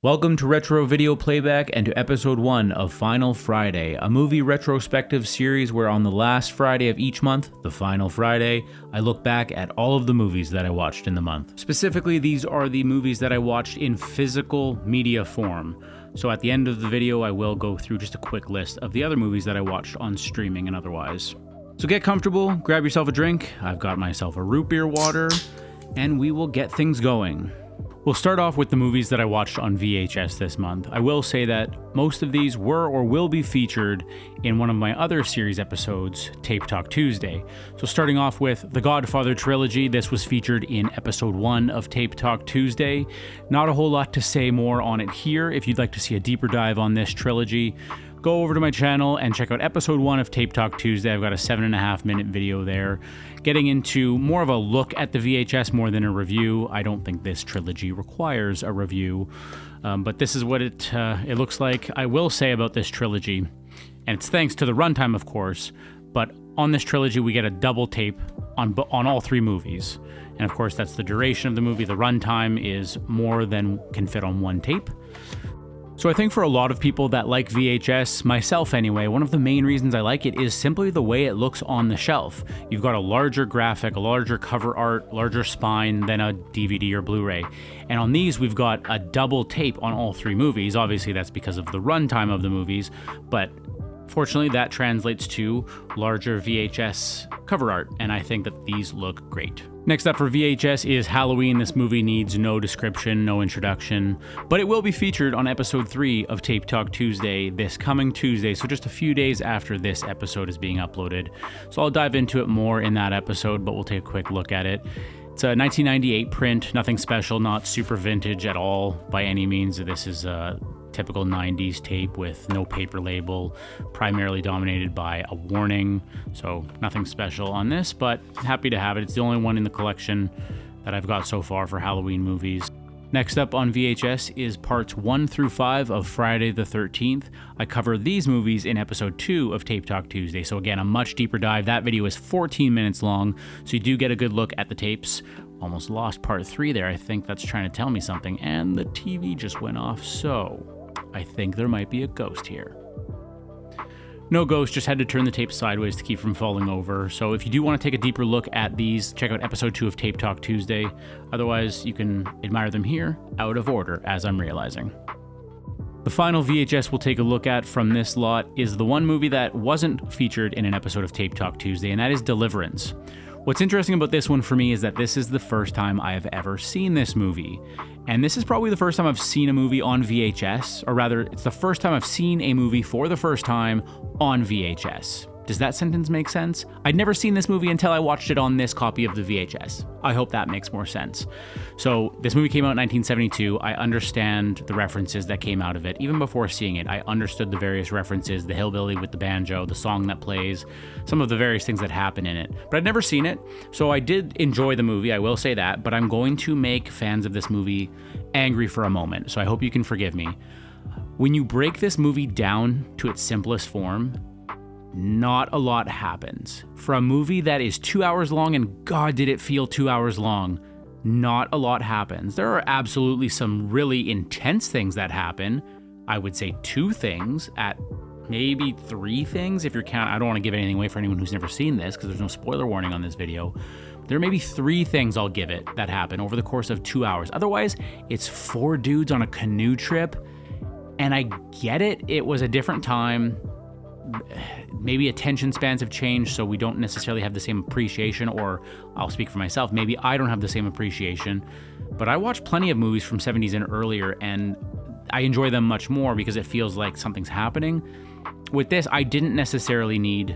Welcome to Retro Video Playback and to episode 1 of Final Friday, a movie retrospective series where on the last Friday of each month, the final Friday, I look back at all of the movies that I watched in the month. Specifically, these are the movies that I watched in physical media form. So at the end of the video, I will go through just a quick list of the other movies that I watched on streaming and otherwise. So get comfortable, grab yourself a drink, I've got myself a root beer water, and we will get things going. We'll start off with the movies that I watched on VHS this month. I will say that most of these were or will be featured in one of my other series episodes, Tape Talk Tuesday. So starting off with The Godfather trilogy, this was featured in episode 1 of Tape Talk Tuesday. Not a whole lot to say more on it here. If you'd like to see a deeper dive on this trilogy, go over to my channel and check out episode 1 of Tape Talk Tuesday. I've got a 7.5 minute video there, getting into more of a look at the VHS more than a review. I don't think this trilogy requires a review, but this is what it looks like. I will say about this trilogy, and it's thanks to the runtime, of course, but on this trilogy we get a double tape on all 3 movies. And of course that's the duration of the movie. The runtime is more than can fit on one tape. So I think for a lot of people that like VHS, myself anyway, one of the main reasons I like it is simply the way it looks on the shelf. You've got a larger graphic, a larger cover art, larger spine than a DVD or Blu-ray. And on these, we've got a double tape on all 3 movies. Obviously, that's because of the runtime of the movies, but fortunately, that translates to larger VHS cover art, and I think that these look great. Next up for VHS is Halloween. This movie needs no description, no introduction, but it will be featured on episode 3 of Tape Talk Tuesday this coming Tuesday, so just a few days after this episode is being uploaded. So I'll dive into it more in that episode, but we'll take a quick look at it. It's a 1998 print, nothing special, not super vintage at all by any means. This is a typical 90s tape with no paper label, primarily dominated by a warning, so nothing special on this, but happy to have it. It's the only one in the collection that I've got so far for Halloween movies. Next up on VHS is parts 1 through 5 of Friday the 13th. I cover these movies in episode 2 of Tape Talk Tuesday, so again, a much deeper dive. That video is 14 minutes long, so you do get a good look at the tapes. Almost lost part 3 there. I think that's trying to tell me something, and the TV just went off, so I think there might be a ghost here. No ghost, just had to turn the tape sideways to keep from falling over. So if you do want to take a deeper look at these, check out episode 2 of Tape Talk Tuesday. Otherwise, you can admire them here, out of order, as I'm realizing. The final VHS we'll take a look at from this lot is the one movie that wasn't featured in an episode of Tape Talk Tuesday, and that is Deliverance. What's interesting about this one for me is that this is the first time I have ever seen this movie. And this is probably the first time I've seen a movie on VHS, or rather, it's the first time I've seen a movie for the first time on VHS. Does that sentence make sense? I'd never seen this movie until I watched it on this copy of the VHS. I hope that makes more sense. So this movie came out in 1972. I understand the references that came out of it. Even before seeing it, I understood the various references, the hillbilly with the banjo, the song that plays, some of the various things that happen in it. But I'd never seen it, so I did enjoy the movie, I will say that, but I'm going to make fans of this movie angry for a moment, so I hope you can forgive me. When you break this movie down to its simplest form, not a lot happens. For a movie that is 2 hours long, and God did it feel 2 hours long, not a lot happens. There are absolutely some really intense things that happen. I would say 2 things, at maybe 3 things if you're counting. I don't want to give anything away for anyone who's never seen this because there's no spoiler warning on this video. There may be 3 things I'll give it that happen over the course of 2 hours. Otherwise, it's 4 dudes on a canoe trip, and I get it. It was a different time. Maybe attention spans have changed, so we don't necessarily have the same appreciation, or I'll speak for myself, maybe I don't have the same appreciation, but I watched plenty of movies from 70s and earlier, and I enjoy them much more because it feels like something's happening. With this, I didn't necessarily need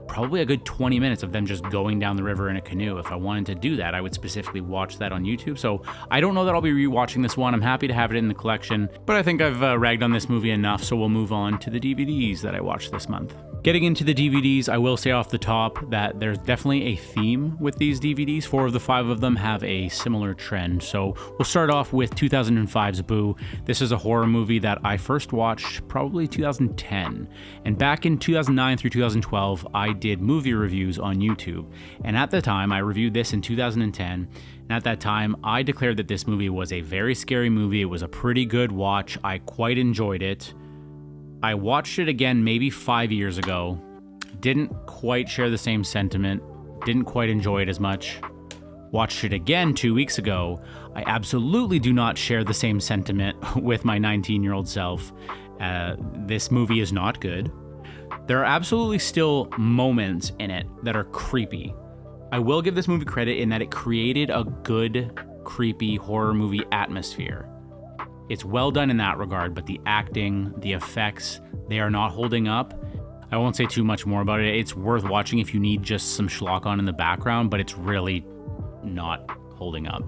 probably a good 20 minutes of them just going down the river in a canoe. If I wanted to do that, I would specifically watch that on YouTube. So I don't know that I'll be rewatching this one. I'm happy to have it in the collection, but I think I've ragged on this movie enough, so we'll move on to the DVDs that I watched this month. Getting into the DVDs, I will say off the top that there's definitely a theme with these DVDs. 4 of the 5 of them have a similar trend. So we'll start off with 2005's Boo. This is a horror movie that I first watched probably 2010. And back in 2009 through 2012, I did movie reviews on YouTube. And at the time, I reviewed this in 2010. And at that time, I declared that this movie was a very scary movie. It was a pretty good watch. I quite enjoyed it. I watched it again maybe 5 years ago, didn't quite share the same sentiment, didn't quite enjoy it as much. Watched it again 2 weeks ago. I absolutely do not share the same sentiment with my 19-year-old self. This movie is not good. There are absolutely still moments in it that are creepy. I will give this movie credit in that it created a good, creepy horror movie atmosphere. It's well done in that regard, but the acting, the effects, they are not holding up. I won't say too much more about it. It's worth watching if you need just some schlock on in the background, but it's really not holding up.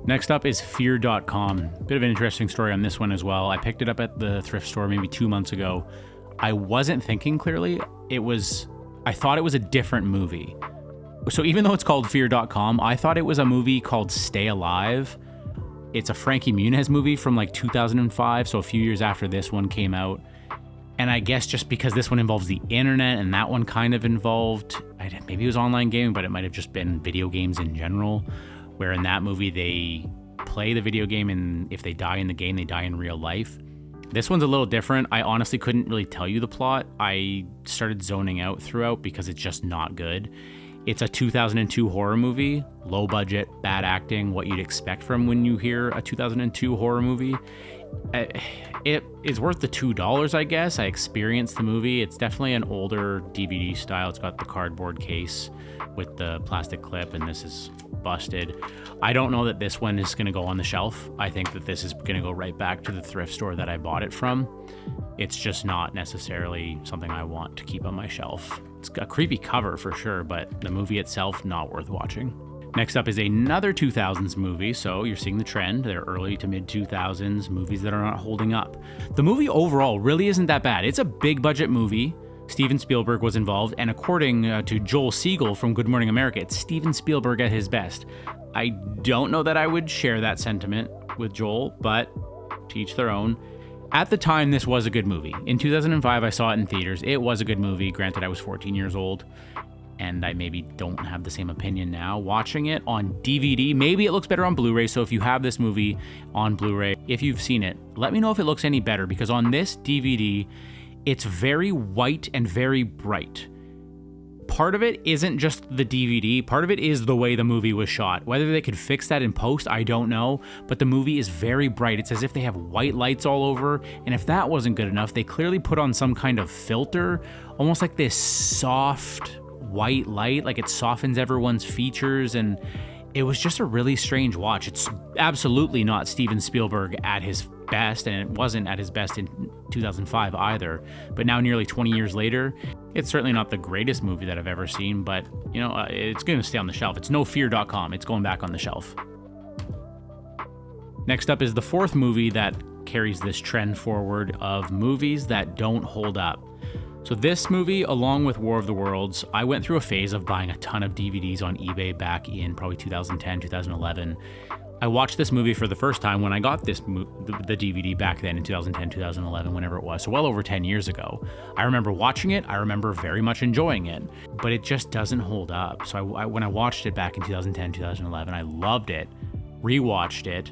Next up is Fear.com. Bit of an interesting story on this one as well. I picked it up at the thrift store maybe 2 months ago. I wasn't thinking clearly. I thought it was a different movie. So even though it's called Fear.com, I thought it was a movie called Stay Alive. It's a Frankie Muniz movie from like 2005, so a few years after this one came out. And I guess just because this one involves the internet and that one kind of involved, maybe it was online gaming, but it might have just been video games in general, where in that movie they play the video game and if they die in the game, they die in real life. This one's a little different. I honestly couldn't really tell you the plot. I started zoning out throughout because it's just not good. It's a 2002 horror movie, low budget, bad acting, what you'd expect from when you hear a 2002 horror movie. It is worth the $2, I guess. I experienced the movie. It's definitely an older DVD style. It's got the cardboard case with the plastic clip, and this is busted. I don't know that this one is going to go on the shelf. I think that this is going to go right back to the thrift store that I bought it from. It's just not necessarily something I want to keep on my shelf. It's a creepy cover for sure, but the movie itself, not worth watching. Next up is another 2000s movie, so you're seeing the trend. They're early to mid 2000s movies that are not holding up. The movie overall really isn't that bad. It's a big budget movie. Steven Spielberg was involved, and according to Joel Siegel from Good Morning America, it's Steven Spielberg at his best. I don't know that I would share that sentiment with Joel, but to each their own. At the time, this was a good movie. In 2005, I saw it in theaters. It was a good movie. Granted, I was 14 years old, and I maybe don't have the same opinion now. Watching it on DVD, maybe it looks better on Blu-ray, so if you have this movie on Blu-ray, if you've seen it, let me know if it looks any better, because on this DVD, it's very white and very bright. Part of it isn't just the DVD, part of it is the way the movie was shot. Whether they could fix that in post, I don't know, but the movie is very bright. It's as if they have white lights all over, and if that wasn't good enough, they clearly put on some kind of filter, almost like this soft white light, like it softens everyone's features, and it was just a really strange watch. It's absolutely not Steven Spielberg at his best, and it wasn't at his best in 2005 either. But now, nearly 20 years later, it's certainly not the greatest movie that I've ever seen, but it's going to stay on the shelf. It's no Fear.com. It's going back on the shelf. Next up is the fourth movie that carries this trend forward of movies that don't hold up. So this movie, along with War of the Worlds, I went through a phase of buying a ton of DVDs on eBay back in probably 2010, 2011. I watched this movie for the first time when I got the DVD back then in 2010, 2011, whenever it was, so well over 10 years ago. I remember watching it, I remember very much enjoying it, but it just doesn't hold up. So when I watched it back in 2010, 2011, I loved it, rewatched it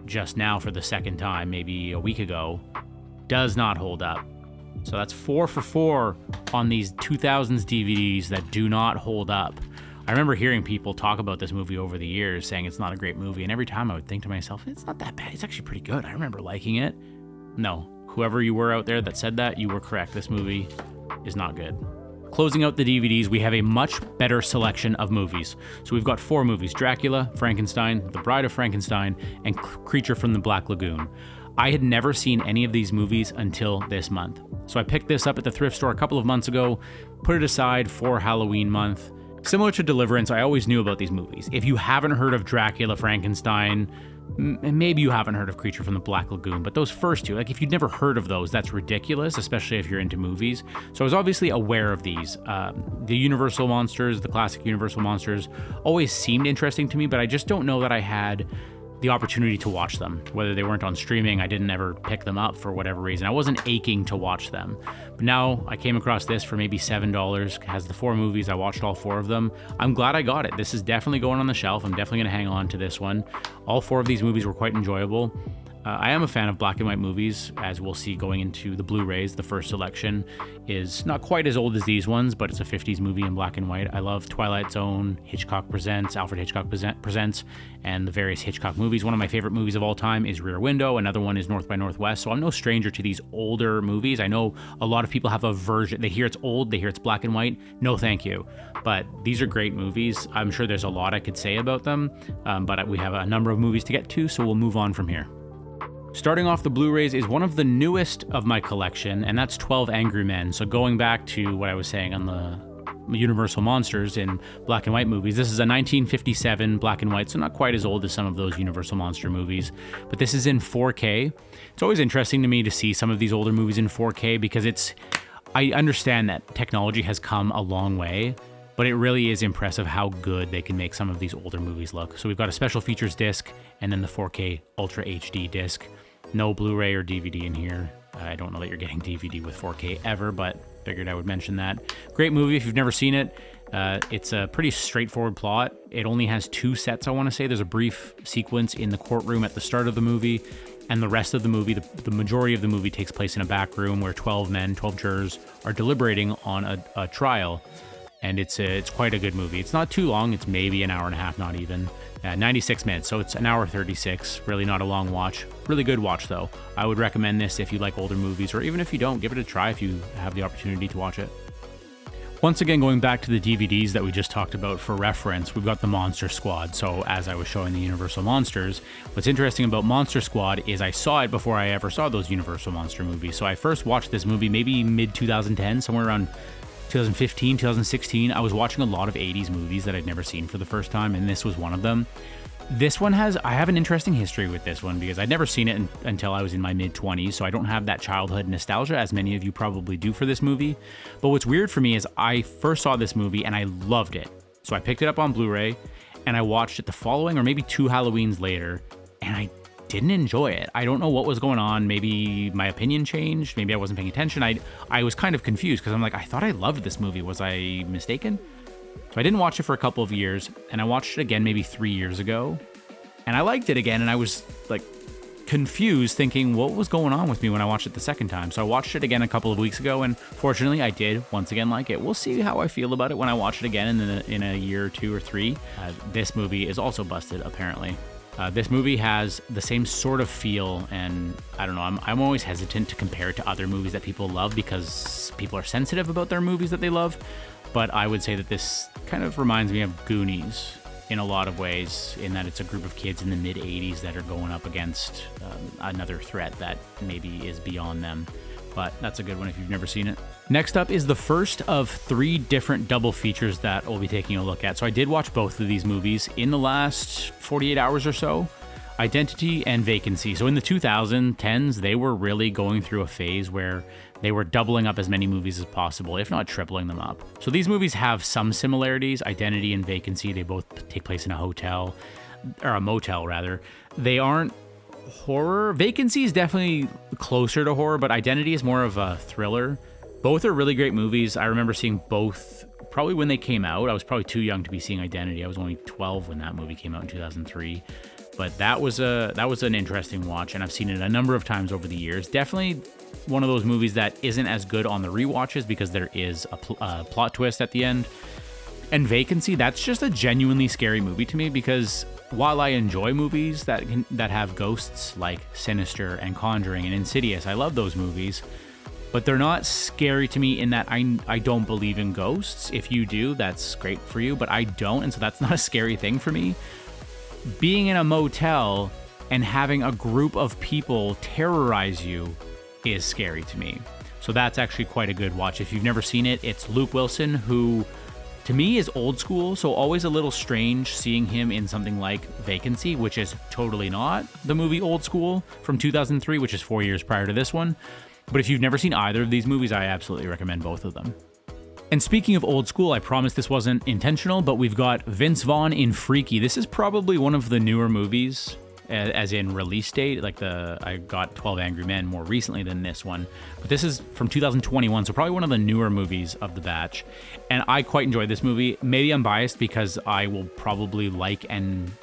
just now for the second time, maybe a week ago, does not hold up. So that's 4 for 4 on these 2000s DVDs that do not hold up. I remember hearing people talk about this movie over the years, saying it's not a great movie, and every time I would think to myself, it's not that bad, it's actually pretty good. I remember liking it. No, whoever you were out there that said that, you were correct. This movie is not good. Closing out the DVDs, we have a much better selection of movies. So we've got 4 movies: Dracula, Frankenstein, The Bride of Frankenstein, and Creature from the Black Lagoon. I had never seen any of these movies until this month. So I picked this up at the thrift store a couple of months ago, put it aside for Halloween month, Similar to Deliverance, I always knew about these movies. If you haven't heard of Dracula, Frankenstein, maybe you haven't heard of Creature from the Black Lagoon, but those first two, like if you'd never heard of those, that's ridiculous, especially if you're into movies. So I was obviously aware of these. The Universal monsters, the classic Universal monsters, always seemed interesting to me, but I just don't know that I had the opportunity to watch them. Whether they weren't on streaming, I didn't ever pick them up for whatever reason. I wasn't aching to watch them. But now I came across this for maybe $7. It has the 4 movies. I watched all 4 of them. I'm glad I got it. This is definitely going on the shelf. I'm definitely going to hang on to this one. All 4 of these movies were quite enjoyable. I am a fan of black and white movies, as we'll see going into the Blu-rays. The first selection is not quite as old as these ones, but it's a 50s movie in black and white. I love Twilight Zone, Hitchcock Presents, Alfred Hitchcock Presents, and the various Hitchcock movies. One of my favorite movies of all time is Rear Window. Another one is North by Northwest. So I'm no stranger to these older movies. I know a lot of people have a version. They hear it's old, they hear it's black and white. No, thank you. But these are great movies. I'm sure there's a lot I could say about them, but we have a number of movies to get to, so we'll move on from here. Starting off the Blu-rays is one of the newest of my collection, and that's 12 Angry Men. So going back to what I was saying on the Universal Monsters in black and white movies, this is a 1957 black and white, so not quite as old as some of those Universal Monster movies, but this is in 4K. It's always interesting to me to see some of these older movies in 4K because I understand that technology has come a long way, but it really is impressive how good they can make some of these older movies look. So we've got a special features disc and then the 4K Ultra HD disc. No Blu-ray or DVD in here. I don't know that you're getting DVD with 4K ever, but figured I would mention that. Great movie if you've never seen it. It's a pretty straightforward plot. It only has 2 sets, I want to say. There's a brief sequence in the courtroom at the start of the movie, and the rest of the movie, the majority of the movie takes place in a back room where 12 jurors are deliberating on a trial. And it's quite a good movie. It's not too long. It's maybe an hour and a half, not even. 96 minutes, so it's an hour 36. Really not a long watch. Really good watch, though. I would recommend this if you like older movies, or even if you don't, give it a try if you have the opportunity to watch it. Once again, going back to the DVDs that we just talked about for reference, we've got the Monster Squad. So as I was showing the Universal Monsters, what's interesting about Monster Squad is I saw it before I ever saw those Universal Monster movies. So I first watched this movie maybe mid-2010, somewhere around 2015, 2016, I was watching a lot of 80s movies that I'd never seen for the first time, and this was one of them. I have an interesting history with this one because I'd never seen it until I was in my mid-20s, so I don't have that childhood nostalgia as many of you probably do for this movie. But what's weird for me is I first saw this movie and I loved it. So I picked it up on Blu-ray and I watched it the following or maybe 2 Halloweens later, and I didn't enjoy it. I don't know what was going on. Maybe my opinion changed. Maybe I wasn't paying attention. I was kind of confused because I'm like, I thought I loved this movie. Was I mistaken? So I didn't watch it for a couple of years, and I watched it again maybe 3 years ago, and I liked it again, and I was like confused, thinking what was going on with me when I watched it the second time. So I watched it again a couple of weeks ago, and fortunately I did once again like it. We'll see how I feel about it when I watch it again in a year or 2 or 3. This movie is also busted, apparently. This movie has the same sort of feel, and I don't know, I'm always hesitant to compare it to other movies that people love because people are sensitive about their movies that they love, but I would say that this kind of reminds me of Goonies in a lot of ways, in that it's a group of kids in the mid-'80s that are going up against another threat that maybe is beyond them. But that's a good one if you've never seen it. Next up is the first of 3 different double features that we'll be taking a look at. So I did watch both of these movies in the last 48 hours or so. Identity and Vacancy. So in the 2010s, they were really going through a phase where they were doubling up as many movies as possible, if not tripling them up. So these movies have some similarities. Identity and Vacancy, they both take place in a hotel, or a motel rather. They aren't horror. Vacancy is definitely closer to horror, but Identity is more of a thriller. Both are really great movies. I remember seeing both probably when they came out. I was probably too young to be seeing Identity. I was only 12 when that movie came out in 2003. But that was an interesting watch, and I've seen it a number of times over the years. Definitely one of those movies that isn't as good on the rewatches because there is a plot twist at the end. And Vacancy, that's just a genuinely scary movie to me because while I enjoy movies that have ghosts like Sinister and Conjuring and Insidious, I love those movies, but they're not scary to me in that I don't believe in ghosts. If you do, that's great for you, but I don't, and so that's not a scary thing for me. Being in a motel and having a group of people terrorize you is scary to me. So that's actually quite a good watch. If you've never seen it, it's Luke Wilson, who to me is old school, so always a little strange seeing him in something like Vacancy, which is totally not the movie Old School from 2003, which is 4 years prior to this one. But if you've never seen either of these movies, I absolutely recommend both of them. And speaking of old school, I promise this wasn't intentional, but we've got Vince Vaughn in Freaky. This is probably one of the newer movies, as in release date. Like I got 12 Angry Men more recently than this one, but this is from 2021, so probably one of the newer movies of the batch. And I quite enjoyed this movie. Maybe I'm biased because I will probably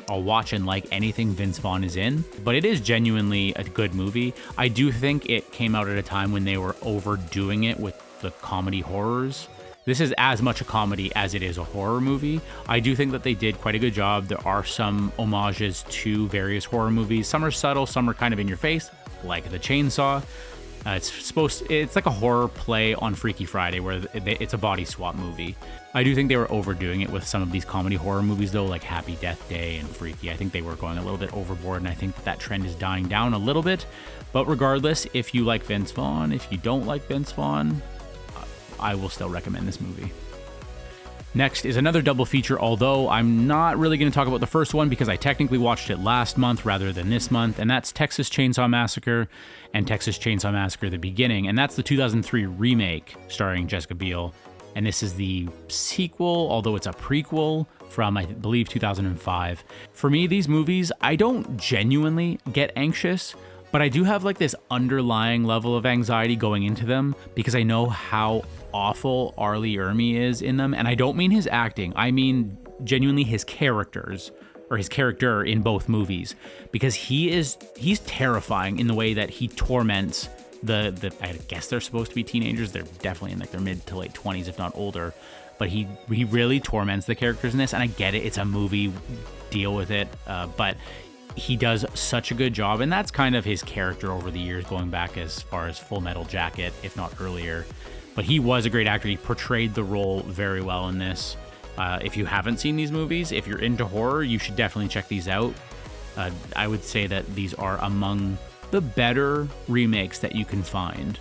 I'll watch and like anything Vince Vaughn is in, but it is genuinely a good movie. I do think it came out at a time when they were overdoing it with the comedy horrors. This is as much a comedy as it is a horror movie. I do think that they did quite a good job. There are some homages to various horror movies. Some are subtle, some are kind of in your face, like The Chainsaw. It's like a horror play on Freaky Friday where it's a body swap movie. I do think they were overdoing it with some of these comedy horror movies though, like Happy Death Day and Freaky. I think they were going a little bit overboard, and I think that trend is dying down a little bit. But regardless, if you like Vince Vaughn, if you don't like Vince Vaughn, I will still recommend this movie. Next is another double feature, although I'm not really going to talk about the first one because I technically watched it last month rather than this month, and that's Texas Chainsaw Massacre and Texas Chainsaw Massacre: The Beginning, and that's the 2003 remake starring Jessica Biel, and this is the sequel, although it's a prequel from, I believe, 2005. For me, these movies, I don't genuinely get anxious, but I do have like this underlying level of anxiety going into them because I know how awful R. Lee Ermey is in them. And I don't mean his acting. I mean genuinely his characters, or his character in both movies, because he's terrifying in the way that he torments the I guess they're supposed to be teenagers. They're definitely in like their mid to late 20s, if not older. But he really torments the characters in this. And I get it. It's a movie. Deal with it. But he does such a good job, and that's kind of his character over the years, going back as far as Full Metal Jacket, if not earlier. But he was a great actor. He portrayed the role very well in this. If you haven't seen these movies, if you're into horror, you should definitely check these out. I would say that these are among the better remakes that you can find.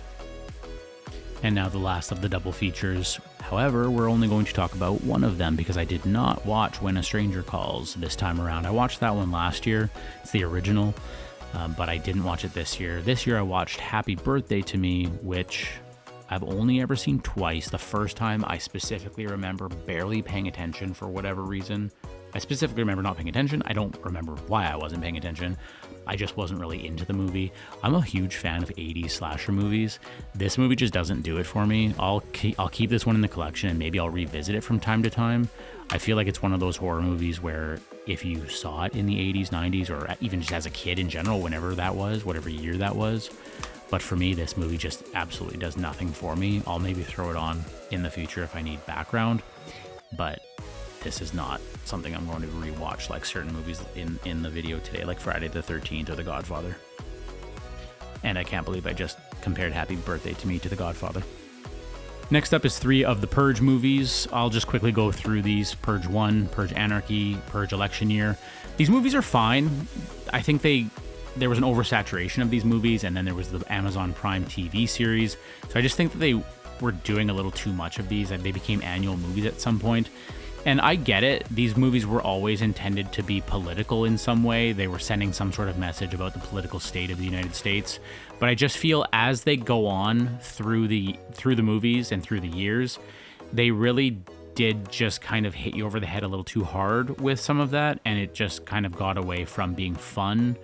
And now the last of the double features. However, we're only going to talk about one of them because I did not watch When a Stranger Calls this time around. I watched that one last year. It's the original, but I didn't watch it this year. This year I watched Happy Birthday to Me, which I've only ever seen twice. The first time I specifically remember barely paying attention for whatever reason. I specifically remember not paying attention. I don't remember why I wasn't paying attention. I just wasn't really into the movie. I'm a huge fan of 80s slasher movies. This movie just doesn't do it for me. I'll keep this one in the collection, and maybe I'll revisit it from time to time. I feel like it's one of those horror movies where if you saw it in the 80s, 90s, or even just as a kid in general, whenever that was, whatever year that was. But for me, this movie just absolutely does nothing for me. I'll maybe throw it on in the future if I need background, but this is not something I'm going to rewatch like certain movies in the video today, like Friday the 13th or The Godfather. And I can't believe I just compared Happy Birthday to Me to The Godfather. Next up is 3 of the Purge movies. I'll just quickly go through these. Purge 1, Purge Anarchy, Purge Election Year. These movies are fine. I think there was an oversaturation of these movies, and then there was the Amazon Prime TV series. So I just think that they were doing a little too much of these, and they became annual movies at some point. And I get it. These movies were always intended to be political in some way. They were sending some sort of message about the political state of the United States. But I just feel as they go on through the movies and through the years, they really did just kind of hit you over the head a little too hard with some of that. And it just kind of got away from being fun.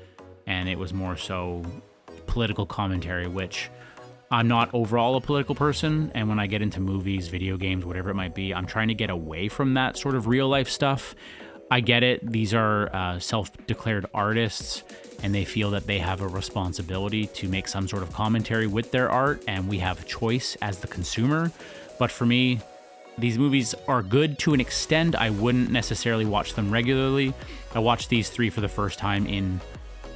And it was more so political commentary, which I'm not overall a political person, and when I get into movies, video games, whatever it might be, I'm trying to get away from that sort of real life stuff. I get it. These are self-declared artists, and they feel that they have a responsibility to make some sort of commentary with their art, and we have a choice as the consumer. But for me, these movies are good to an extent. I wouldn't necessarily watch them regularly. I watched these 3 for the first time in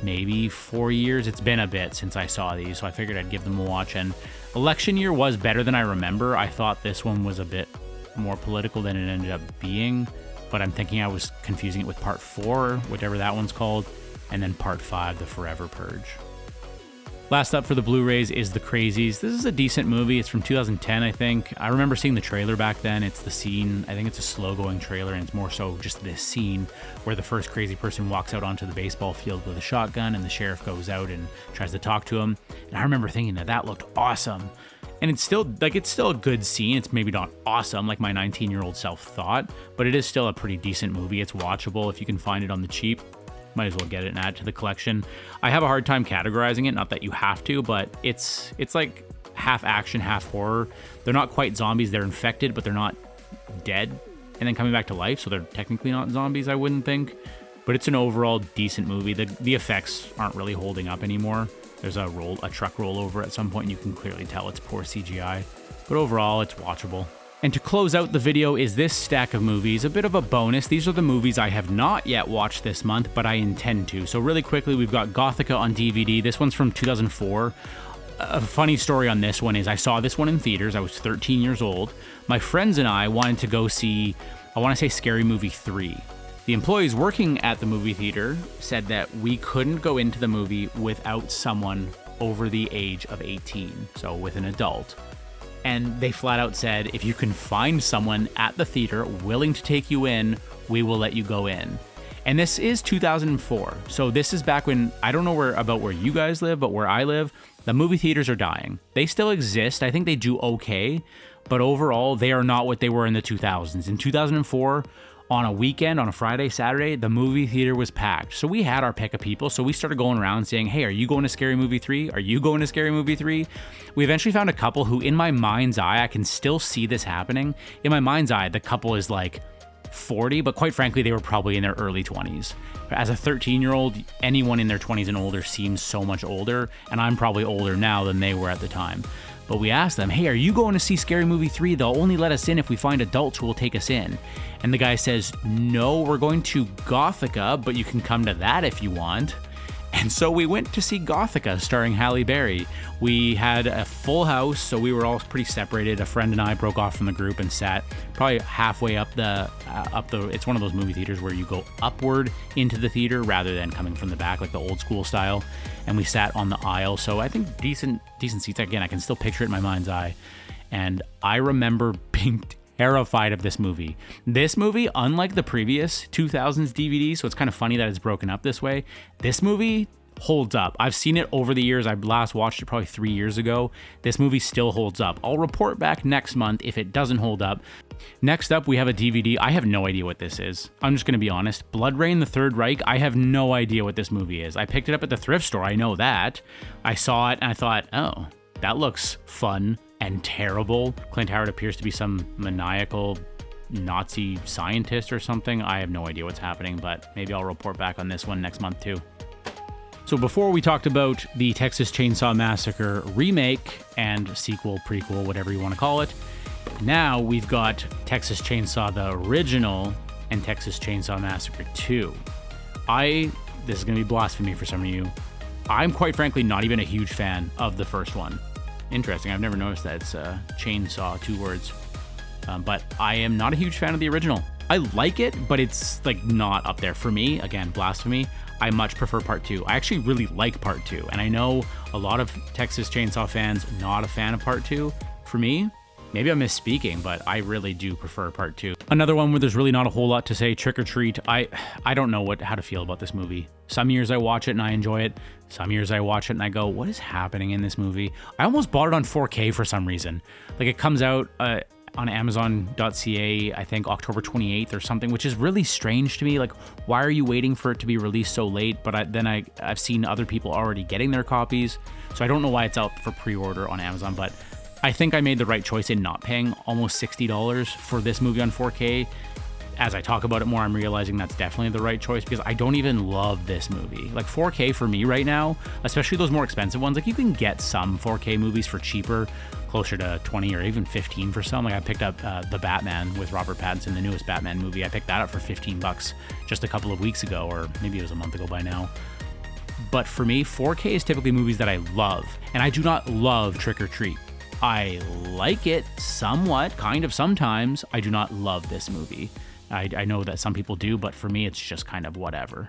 maybe 4 years. It's been a bit since I saw these, so I figured I'd give them a watch. And Election Year was better than I remember. I thought this one was a bit more political than it ended up being, but I'm thinking I was confusing it with Part 4, whatever that one's called, and then Part 5, The Forever Purge. Last up for the Blu-rays is The Crazies. This is a decent movie. It's from 2010, I think. I remember seeing the trailer back then. It's the scene, I think it's a slow-going trailer, and it's more so just this scene where the first crazy person walks out onto the baseball field with a shotgun, and the sheriff goes out and tries to talk to him. And I remember thinking that looked awesome. And it's still a good scene. It's maybe not awesome like my 19-year-old self thought, but it is still a pretty decent movie. It's watchable if you can find it on the cheap. Might as well get it and add to the collection. I have a hard time categorizing it, not that you have to, but it's like half action, half horror. They're not quite zombies, they're infected, but they're not dead and then coming back to life, so they're technically not zombies, I wouldn't think. But it's an overall decent movie. The effects aren't really holding up anymore. There's a truck rollover at some point, and you can clearly tell it's poor CGI. But overall, it's watchable. And to close out the video is this stack of movies, a bit of a bonus. These are the movies I have not yet watched this month, but I intend to. So really quickly, we've got Gothica on DVD. This one's from 2004. A funny story on this one is I saw this one in theaters. I was 13 years old. My friends and I wanted to go see, I want to say Scary Movie 3. The employees working at the movie theater said that we couldn't go into the movie without someone over the age of 18, so with an adult. And they flat out said, if you can find someone at the theater willing to take you in, we will let you go in. And this is 2004. So this is back when, I don't know where you guys live, but where I live, the movie theaters are dying. They still exist. I think they do okay, but overall, they are not what they were in the 2000s. In 2004, on a weekend, on a Friday, Saturday, the movie theater was packed. So we had our pick of people. So we started going around saying, hey, are you going to Scary Movie 3? Are you going to Scary Movie 3? We eventually found a couple who, in my mind's eye, I can still see this happening. In my mind's eye, the couple is like 40, but quite frankly, they were probably in their early 20s. As a 13-year-old, anyone in their 20s and older seems so much older, and I'm probably older now than they were at the time. But we asked them, hey, are you going to see Scary Movie 3? They'll only let us in if we find adults who will take us in. And the guy says, no, we're going to Gothica, but you can come to that if you want. And so we went to see Gothica, starring Halle Berry. We had a full house, so we were all pretty separated. A friend and I broke off from the group and sat probably halfway up the, it's one of those movie theaters where you go upward into the theater rather than coming from the back, like the old school style. And we sat on the aisle, so I think decent seats. Again, I can still picture it in my mind's eye. And I remember being terrified of this movie. This movie, unlike the previous 2000s DVD, so it's kind of funny that it's broken up this way, this movie holds up. I've seen it over the years. I last watched it probably 3 years ago. This movie still holds up. I'll report back next month if it doesn't hold up. Next up, we have a DVD. I have no idea what this is. I'm just going to be honest. Blood Rain, The Third Reich, I have no idea what this movie is. I picked it up at the thrift store. I know that. I saw it and I thought, oh, that looks fun and terrible. Clint Howard appears to be some maniacal Nazi scientist or something. I have no idea what's happening, but maybe I'll report back on this one next month too. So before we talked about the Texas Chainsaw Massacre remake and sequel, prequel, whatever you want to call it, now we've got Texas Chainsaw the original and Texas Chainsaw Massacre 2. This is going to be blasphemy for some of you. I'm quite frankly not even a huge fan of the first one. Interesting, I've never noticed that it's chainsaw, 2 words. But I am not a huge fan of the original. I like it, but it's like not up there. For me, again, blasphemy, I much prefer part 2. I actually really like part 2, and I know a lot of Texas Chainsaw fans not a fan of part 2. For me, maybe I'm misspeaking, but I really do prefer part 2. Another one where there's really not a whole lot to say, Trick or Treat. I don't know how to feel about this movie. Some years I watch it and I enjoy it. Some years I watch it and I go, what is happening in this movie? I almost bought it on 4K for some reason. Like it comes out on Amazon.ca, I think October 28th or something, which is really strange to me. Like, why are you waiting for it to be released so late? But I've seen other people already getting their copies. So I don't know why it's out for pre-order on Amazon, but I think I made the right choice in not paying almost $60 for this movie on 4K. As I talk about it more, I'm realizing that's definitely the right choice because I don't even love this movie. Like 4K for me right now, especially those more expensive ones, like you can get some 4K movies for cheaper, closer to 20 or even 15 for some. Like I picked up The Batman with Robert Pattinson, the newest Batman movie. I picked that up for $15 just a couple of weeks ago, or maybe it was a month ago by now. But for me, 4K is typically movies that I love, and I do not love Trick or Treat. I like it somewhat, kind of sometimes. I do not love this movie. I know that some people do, but for me, it's just kind of whatever.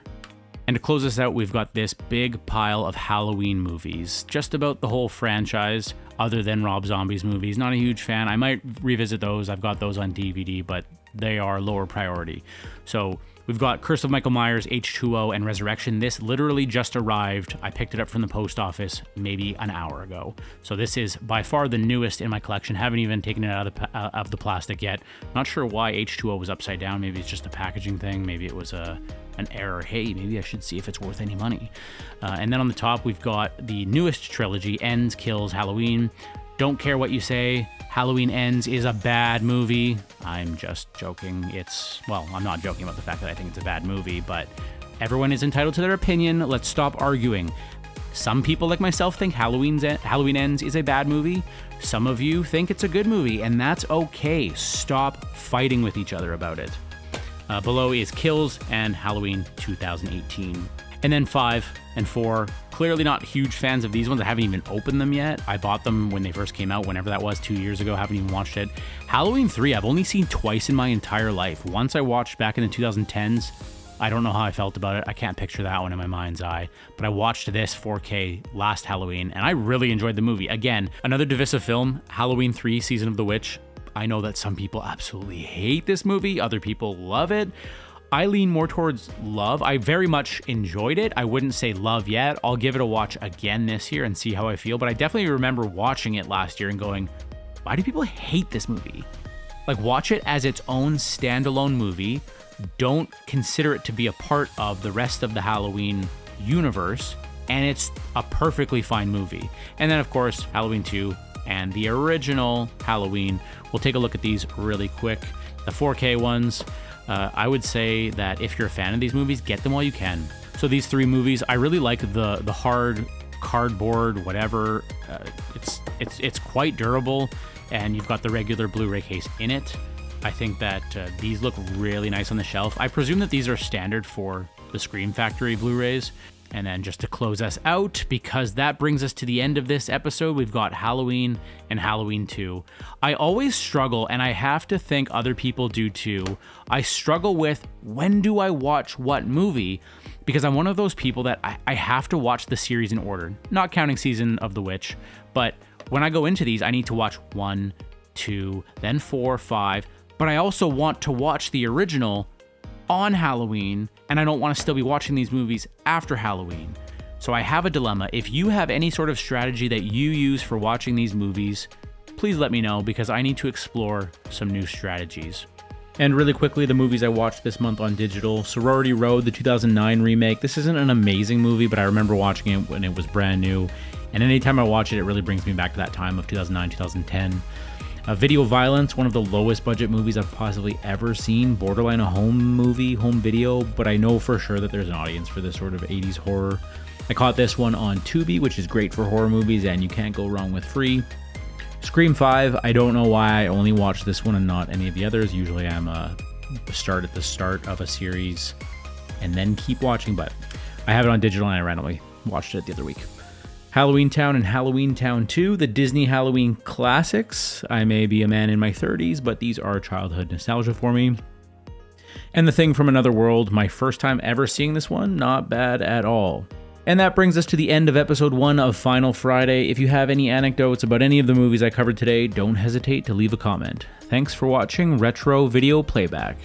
And to close this out, we've got this big pile of Halloween movies, just about the whole franchise, other than Rob Zombie's movies. Not a huge fan. I might revisit those. I've got those on DVD, but they are lower priority. So we've got Curse of Michael Myers, H2O, and Resurrection. This literally just arrived. I picked it up from the post office maybe an hour ago. So this is by far the newest in my collection. Haven't even taken it out of the plastic yet. Not sure why H2O was upside down. Maybe it's just a packaging thing. Maybe it was an error. Hey, maybe I should see if it's worth any money. And then on the top, we've got the newest trilogy, Ends, Kills, Halloween. Don't care what you say, Halloween Ends is a bad movie. I'm just joking. I'm not joking about the fact that I think it's a bad movie, but everyone is entitled to their opinion. Let's stop arguing. Some people like myself think Halloween Ends is a bad movie. Some of you think it's a good movie, and that's okay. Stop fighting with each other about it. Below is Kills and Halloween 2018. And then 5 and 4, clearly not huge fans of these ones. I haven't even opened them yet. I bought them when they first came out, whenever that was, 2 years ago. Haven't even watched it. Halloween 3, I've only seen twice in my entire life. Once I watched back in the 2010s. I don't know how I felt about it. I can't picture that one in my mind's eye. But I watched this 4K last Halloween, and I really enjoyed the movie. Again, another divisive film, Halloween 3, Season of the Witch. I know that some people absolutely hate this movie. Other people love it. I lean more towards love. I very much enjoyed it. I wouldn't say love yet. I'll give it a watch again this year and see how I feel. But I definitely remember watching it last year and going, why do people hate this movie? Like, watch it as its own standalone movie. Don't consider it to be a part of the rest of the Halloween universe. And it's a perfectly fine movie. And then, of course, Halloween 2 and the original Halloween. We'll take a look at these really quick. The 4K ones. I would say that if you're a fan of these movies, get them while you can. So these 3 movies, I really like the hard cardboard, whatever. It's quite durable, and you've got the regular Blu-ray case in it. I think that these look really nice on the shelf. I presume that these are standard for the Scream Factory Blu-rays. And then just to close us out, because that brings us to the end of this episode, we've got Halloween and Halloween 2. I always struggle, and I have to think other people do too. I struggle with, when do I watch what movie? Because I'm one of those people that I have to watch the series in order. Not counting Season of the Witch, but when I go into these, I need to watch 1, 2, then 4, 5. But I also want to watch the original on Halloween, and I don't want to still be watching these movies after Halloween. So I have a dilemma. If you have any sort of strategy that you use for watching these movies, please let me know, because I need to explore some new strategies. And really quickly, the movies I watched this month on digital. Sorority Road, the 2009 remake. This isn't an amazing movie, but I remember watching it when it was brand new. And anytime I watch it, it really brings me back to that time of 2009, 2010. Video Violence, one of the lowest budget movies I've possibly ever seen. Borderline a home movie, home video, but I know for sure that there's an audience for this sort of 80s horror. I caught this one on Tubi, which is great for horror movies, and you can't go wrong with free. Scream 5, I don't know why I only watched this one and not any of the others. Usually I'm start at the start of a series and then keep watching, but I have it on digital and I randomly watched it the other week. Halloween Town and Halloween Town 2, the Disney Halloween classics. I may be a man in my 30s, but these are childhood nostalgia for me. And The Thing from Another World, my first time ever seeing this one, not bad at all. And that brings us to the end of episode 1 of Final Friday. If you have any anecdotes about any of the movies I covered today, don't hesitate to leave a comment. Thanks for watching Retro Video Playback.